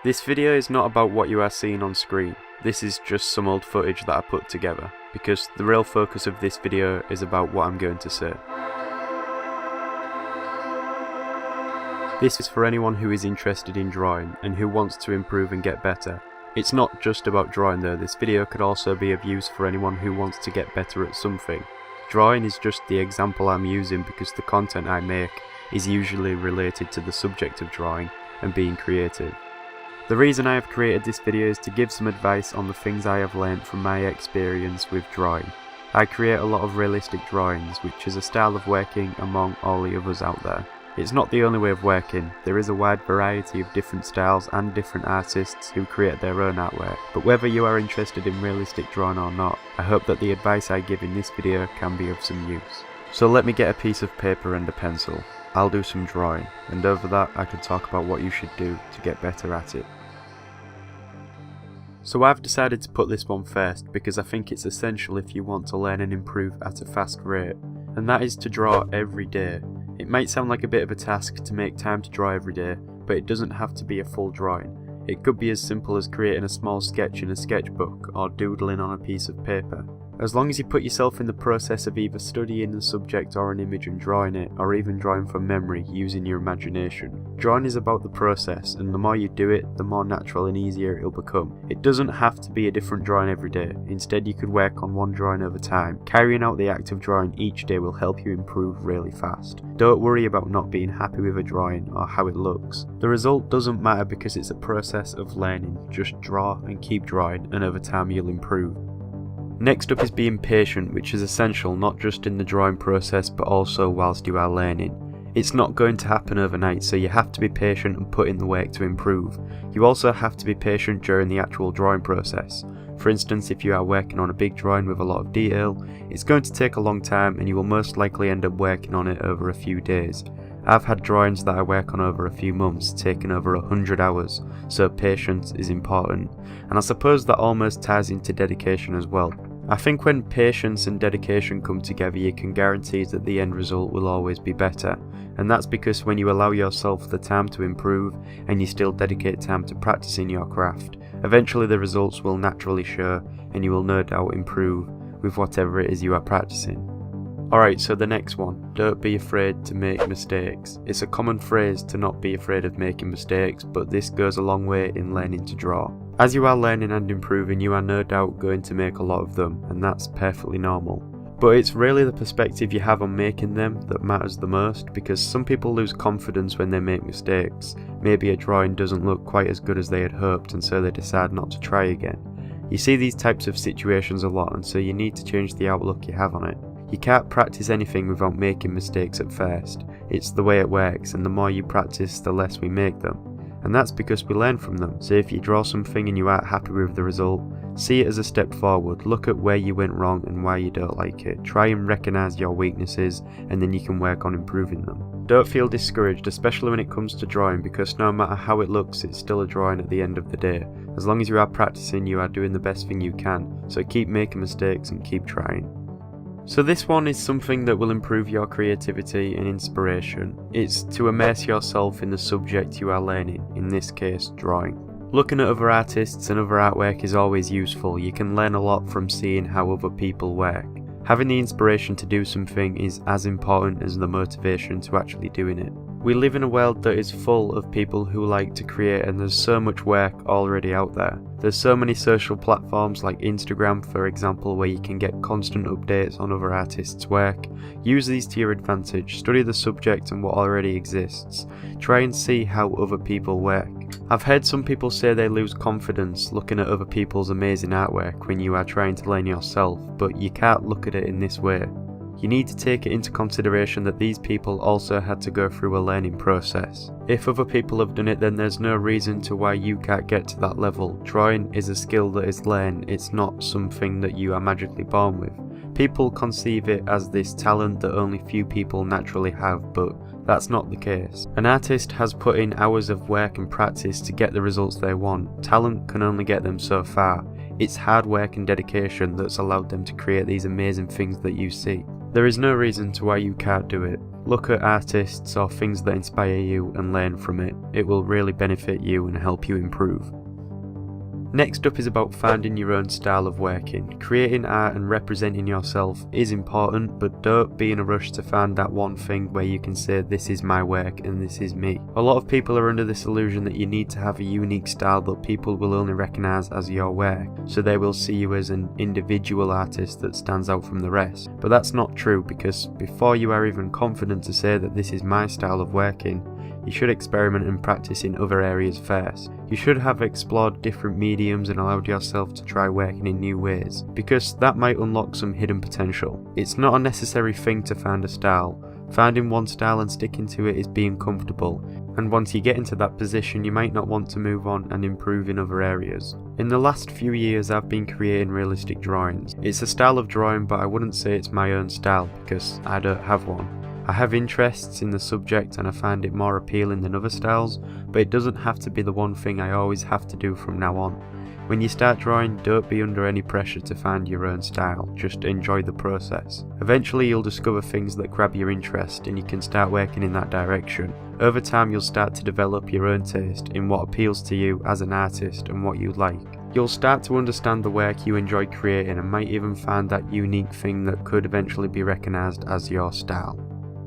This video is not about what you are seeing on screen. This is just some old footage that I put together, because the real focus of this video is about what I'm going to say. This is for anyone who is interested in drawing and who wants to improve and get better. It's not just about drawing though, this video could also be of use for anyone who wants to get better at something. Drawing is just the example I'm using because the content I make is usually related to the subject of drawing and being creative. The reason I have created this video is to give some advice on the things I have learnt from my experience with drawing. I create a lot of realistic drawings, which is a style of working among all the others out there. It's not the only way of working, there is a wide variety of different styles and different artists who create their own artwork, but whether you are interested in realistic drawing or not, I hope that the advice I give in this video can be of some use. So let me get a piece of paper and a pencil. I'll do some drawing, and over that I can talk about what you should do to get better at it. So I've decided to put this one first because I think it's essential if you want to learn and improve at a fast rate, and that is to draw every day. It might sound like a bit of a task to make time to draw every day, but it doesn't have to be a full drawing. It could be as simple as creating a small sketch in a sketchbook or doodling on a piece of paper. As long as you put yourself in the process of either studying the subject or an image and drawing it, or even drawing from memory using your imagination. Drawing is about the process, and the more you do it, the more natural and easier it'll become. It doesn't have to be a different drawing every day. Instead, you could work on one drawing over time. Carrying out the act of drawing each day will help you improve really fast. Don't worry about not being happy with a drawing or how it looks. The result doesn't matter because it's a process of learning. Just draw and keep drawing, and over time you'll improve. Next up is being patient, which is essential not just in the drawing process but also whilst you are learning. It's not going to happen overnight, so you have to be patient and put in the work to improve. You also have to be patient during the actual drawing process. For instance, if you are working on a big drawing with a lot of detail, it's going to take a long time and you will most likely end up working on it over a few days. I've had drawings that I work on over a few months, taking over 100 hours, so patience is important, and I suppose that almost ties into dedication as well. I think when patience and dedication come together, you can guarantee that the end result will always be better, and that's because when you allow yourself the time to improve and you still dedicate time to practicing your craft, eventually the results will naturally show and you will no doubt improve with whatever it is you are practicing. Alright, so the next one, don't be afraid to make mistakes. It's a common phrase to not be afraid of making mistakes, but this goes a long way in learning to draw. As you are learning and improving, you are no doubt going to make a lot of them, and that's perfectly normal. But it's really the perspective you have on making them that matters the most, because some people lose confidence when they make mistakes. Maybe a drawing doesn't look quite as good as they had hoped, and so they decide not to try again. You see these types of situations a lot, and so you need to change the outlook you have on it. You can't practice anything without making mistakes at first. It's the way it works, and the more you practice, the less we make them. And that's because we learn from them. So if you draw something and you aren't happy with the result, see it as a step forward, look at where you went wrong and why you don't like it. Try and recognise your weaknesses, and then you can work on improving them. Don't feel discouraged, especially when it comes to drawing, because no matter how it looks, it's still a drawing at the end of the day. As long as you are practicing, you are doing the best thing you can, so keep making mistakes and keep trying. So this one is something that will improve your creativity and inspiration. It's to immerse yourself in the subject you are learning, in this case drawing. Looking at other artists and other artwork is always useful. You can learn a lot from seeing how other people work. Having the inspiration to do something is as important as the motivation to actually doing it. We live in a world that is full of people who like to create, and there's so much work already out there. There's so many social platforms like Instagram, for example, where you can get constant updates on other artists' work. Use these to your advantage, study the subject and what already exists. Try and see how other people work. I've heard some people say they lose confidence looking at other people's amazing artwork when you are trying to learn yourself, but you can't look at it in this way. You need to take it into consideration that these people also had to go through a learning process. If other people have done it, then there's no reason to why you can't get to that level. Drawing is a skill that is learned, it's not something that you are magically born with. People conceive it as this talent that only few people naturally have, but that's not the case. An artist has put in hours of work and practice to get the results they want. Talent can only get them so far. It's hard work and dedication that's allowed them to create these amazing things that you see. There is no reason to why you can't do it. Look at artists or things that inspire you and learn from it. It will really benefit you and help you improve. Next up is about finding your own style of working. Creating art and representing yourself is important, but don't be in a rush to find that one thing where you can say this is my work and this is me. A lot of people are under this illusion that you need to have a unique style that people will only recognise as your work, so they will see you as an individual artist that stands out from the rest. But that's not true, because before you are even confident to say that this is my style of working, you should experiment and practice in other areas first. You should have explored different mediums and allowed yourself to try working in new ways, because that might unlock some hidden potential. It's not a necessary thing to find a style. Finding one style and sticking to it is being comfortable, and once you get into that position you might not want to move on and improve in other areas. In the last few years I've been creating realistic drawings. It's a style of drawing, but I wouldn't say it's my own style because I don't have one. I have interests in the subject and I find it more appealing than other styles, but it doesn't have to be the one thing I always have to do from now on. When you start drawing, don't be under any pressure to find your own style, just enjoy the process. Eventually you'll discover things that grab your interest and you can start working in that direction. Over time you'll start to develop your own taste in what appeals to you as an artist and what you like. You'll start to understand the work you enjoy creating and might even find that unique thing that could eventually be recognised as your style.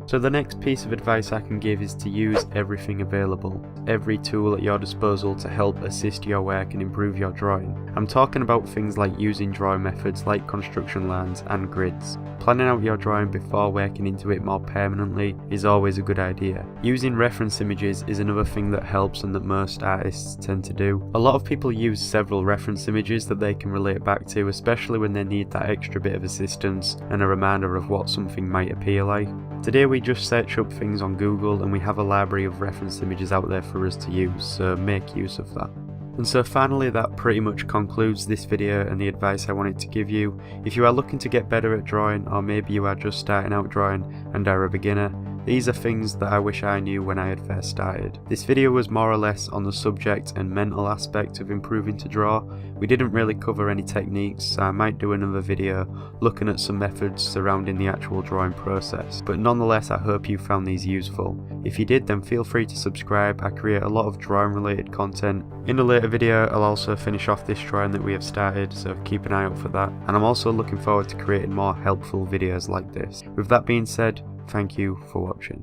So the next piece of advice I can give is to use everything available, every tool at your disposal to help assist your work and improve your drawing. I'm talking about things like using drawing methods like construction lines and grids. Planning out your drawing before working into it more permanently is always a good idea. Using reference images is another thing that helps and that most artists tend to do. A lot of people use several reference images that they can relate back to, especially when they need that extra bit of assistance and a reminder of what something might appear like. Today we just search up things on Google and we have a library of reference images out there for us to use, so make use of that. And so finally, that pretty much concludes this video and the advice I wanted to give you. If you are looking to get better at drawing, or maybe you are just starting out drawing and are a beginner, these are things that I wish I knew when I had first started. This video was more or less on the subject and mental aspect of improving to draw. We didn't really cover any techniques, so I might do another video looking at some methods surrounding the actual drawing process. But nonetheless, I hope you found these useful. If you did, then feel free to subscribe. I create a lot of drawing related content. In a later video, I'll also finish off this drawing that we have started, so keep an eye out for that. And I'm also looking forward to creating more helpful videos like this. With that being said, thank you for watching.